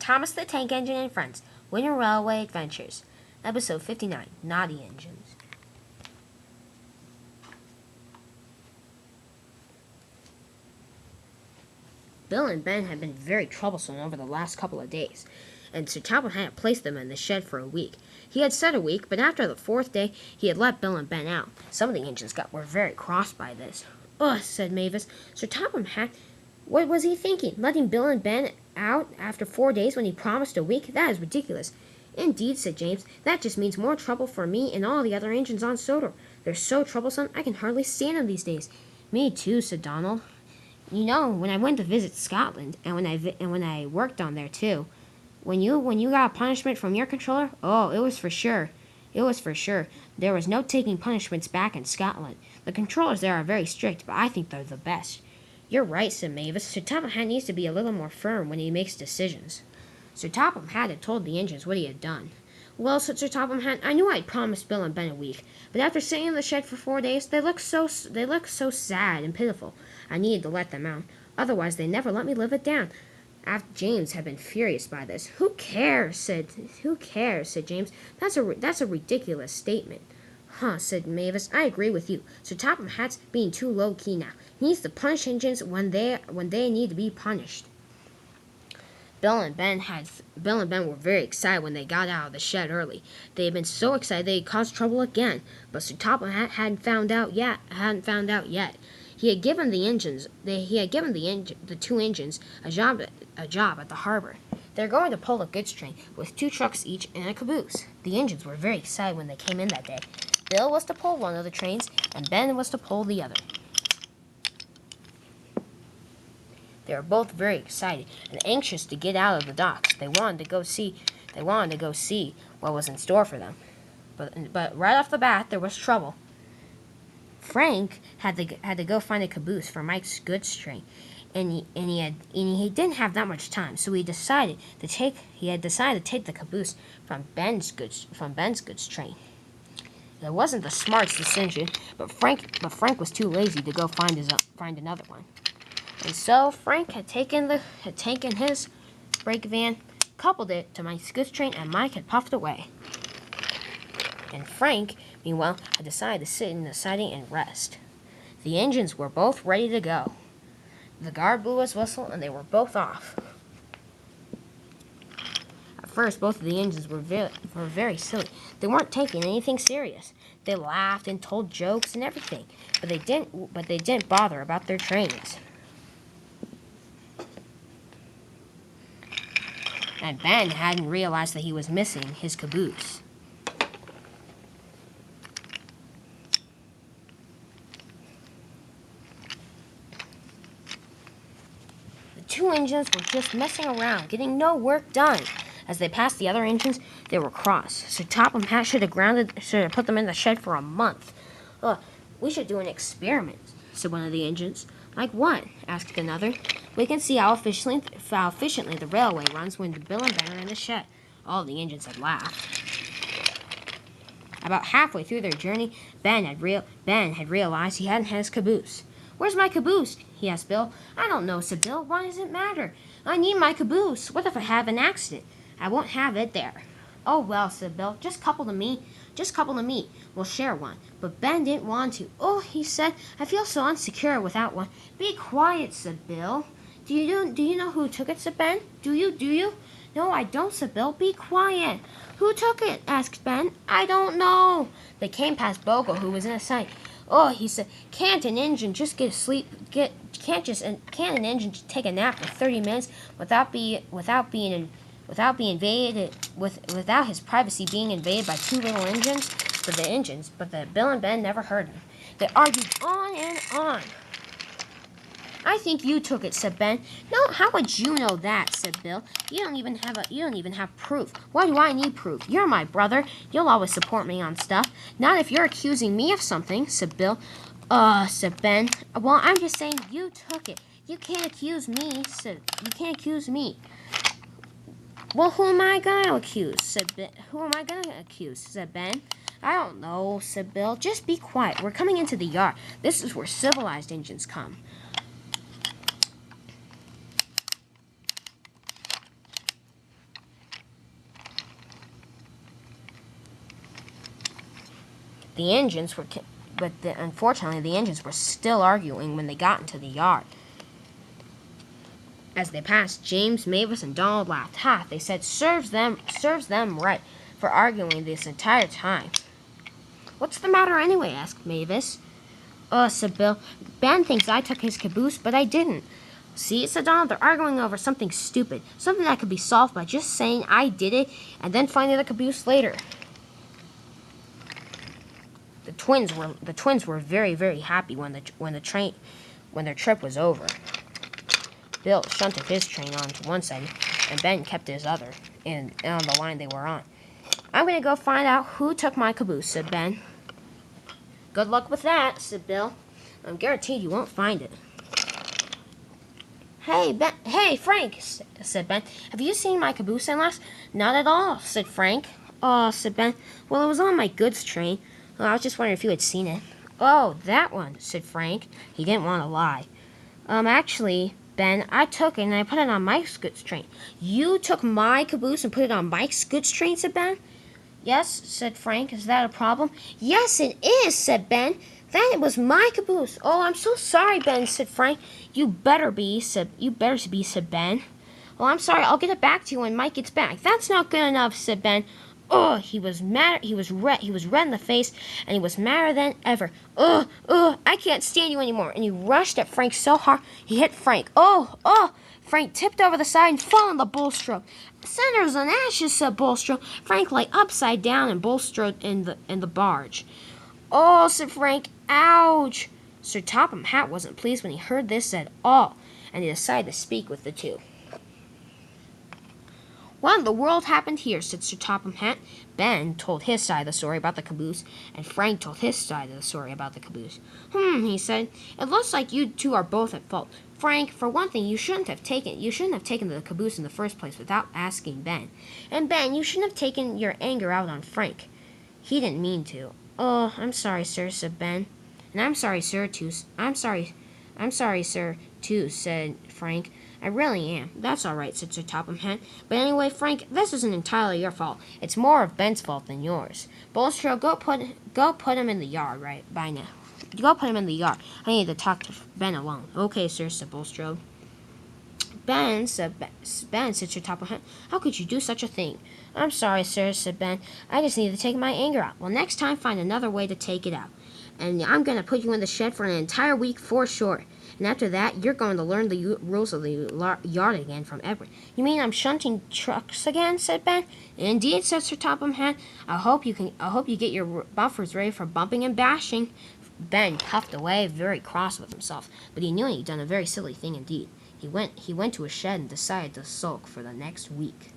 Thomas the Tank Engine and Friends, Wooden Railway Adventures, Episode 59, Naughty Engines. Bill and Ben had been very troublesome over the last couple of days, and Sir Topham had placed them in the shed for a week. He had said a week, but after the fourth day, he had let Bill and Ben out. Some of the engines were very cross by this. Ugh, said Mavis. Sir Topham had... What was he thinking? Letting Bill and Ben out after 4 days when he promised a week? That is ridiculous. Indeed, said James. That just means more trouble for me and all the other engines on Sodor. They're so troublesome, I can hardly stand them these days. Me too, said Donald. You know, when I went to visit Scotland, and when I worked on there too, when you got a punishment from your controller, oh, it was for sure. It was for sure. There was no taking punishments back in Scotland. The controllers there are very strict, but I think they're the best. You're right, said Mavis. Sir Topham needs to be a little more firm when he makes decisions. Sir Topham had told the engines what he had done. Well, said Sir Topham, I knew I'd promised Bill and Ben a week, but after sitting in the shed for 4 days, they looked so sad and pitiful. I needed to let them out. Otherwise, they never let me live it down. After James had been furious by this. Who cares, said James. That's a ridiculous statement. Huh, said Mavis. I agree with you. Sir Topham Hatt's being too low-key now. He needs to punish engines when they need to be punished. Bill and Ben were very excited when they got out of the shed early. They had been so excited they had caused trouble again, but Sir Topham hadn't found out yet. He had given the two engines a job at the harbor. They're going to pull a goods train with 2 trucks each and a caboose. The engines were very excited when they came in that day. Bill was to pull one of the trains, and Ben was to pull the other. They were both very excited and anxious to get out of the docks. They wanted to go see what was in store for them. But right off the bat, there was trouble. Frank had to go find a caboose for Mike's goods train, and he didn't have that much time. So he decided to take the caboose from Ben's goods train. It wasn't the smartest decision, but Frank was too lazy to go find another one. And so Frank had taken his brake van, coupled it to Mike's goods train, and Mike had puffed away. And Frank, meanwhile, had decided to sit in the siding and rest. The engines were both ready to go. The guard blew his whistle, and they were both off. At first, both of the engines were very silly. They weren't taking anything serious. They laughed and told jokes and everything, but they didn't bother about their trains. And Ben hadn't realized that he was missing his caboose. The 2 engines were just messing around, getting no work done. As they passed the other engines, they were cross. So Topham Hatt should have put them in the shed for a month. We should do an experiment, said one of the engines. Like what? Asked another. We can see how efficiently the railway runs when Bill and Ben are in the shed. All the engines had laughed. About halfway through their journey, Ben had realized he hadn't had his caboose. Where's my caboose? He asked Bill. I don't know, said Bill. Why does it matter? I need my caboose. What if I have an accident? I won't have it there. Oh, well, said Bill. Just couple to me. We'll share one. But Ben didn't want to. Oh, he said, I feel so insecure without one. Be quiet, said Bill. Do you know who took it, said Ben? Do you? No, I don't, said Bill. Be quiet. Who took it? Asked Ben. I don't know. They came past Bogle, who was in a sight. Oh, he said, can't an engine just can't an engine take a nap for 30 minutes without his privacy being invaded by 2 little engines? But Bill and Ben never heard him. They argued on and on. I think you took it, said Ben. No, how would you know that, said Bill. You don't even have proof. Why do I need proof? You're my brother. You'll always support me on stuff. Not if you're accusing me of something, said Bill. Said Ben. Well, I'm just saying you took it. You can't accuse me, Well, who am I gonna accuse? Said Ben. I don't know, said Bill. Just be quiet. We're coming into the yard. This is where civilized engines come. The engines were, unfortunately, the engines were still arguing when they got into the yard. As they passed, James, Mavis, and Donald laughed. Ha! They said, serves them right for arguing this entire time. What's the matter anyway? Asked Mavis. Said Bill. Ben thinks I took his caboose, but I didn't. See, said Donald, they're arguing over something stupid, something that could be solved by just saying I did it and then finding the caboose later. The twins were very, very happy when their trip was over. Bill shunted his train onto one side, and Ben kept his other, and on the line they were on. I'm going to go find out who took my caboose, said Ben. Good luck with that, said Bill. I'm guaranteed you won't find it. Hey, Frank, said Ben. Have you seen my caboose in last? Not at all, said Frank. Oh, said Ben. Well, it was on my goods train. Well, I was just wondering if you had seen it. Oh, that one, said Frank. He didn't want to lie. Actually, Ben, I took it and I put it on Mike's goods train. You took my caboose and put it on Mike's goods train, said Ben. Yes, said Frank. Is that a problem? Yes, it is, said Ben. That was my caboose. Oh, I'm so sorry, Ben, said Frank. You better be, said Ben. Well, I'm sorry. I'll get it back to you when Mike gets back. That's not good enough, said Ben. Oh, he was mad. He was red in the face, and he was madder than ever. I can't stand you anymore. And he rushed at Frank so hard, he hit Frank. Frank tipped over the side and fell in the bullstroke. Cinders and ashes, said Bullstroke. Frank lay upside down and Bullstroke in the barge. Oh, said Frank. Ouch. Sir Topham Hatt wasn't pleased when he heard this at all, and he decided to speak with the two. What in the world happened here? Said Sir Topham Hatt. Ben told his side of the story about the caboose, and Frank told his side of the story about the caboose. He said. It looks like you two are both at fault. Frank, for one thing, you shouldn't have taken the caboose in the first place without asking Ben. And Ben, you shouldn't have taken your anger out on Frank. He didn't mean to. Oh, I'm sorry, sir, said Ben. And I'm sorry, sir, too. I'm sorry, sir, too, said Frank. I really am. That's all right, said Sir Topham Hatt. But anyway, Frank, this isn't entirely your fault. It's more of Ben's fault than yours. Bulstrode, go put him in the yard right by now. Go put him in the yard. I need to talk to Ben alone. Okay, sir, said Bulstrode. Ben, said Sir Topham Hatt. How could you do such a thing? I'm sorry, sir, said Ben. I just need to take my anger out. Well, next time, find another way to take it out. And I'm going to put you in the shed for an entire week for sure. And after that, you're going to learn the rules of the yard again from Edward. You mean I'm shunting trucks again? Said Ben. Indeed, said Sir Topham Hatt. I hope you get your buffers ready for bumping and bashing. Ben puffed away, very cross with himself, but he knew he'd done a very silly thing indeed. He went to his shed and decided to sulk for the next week.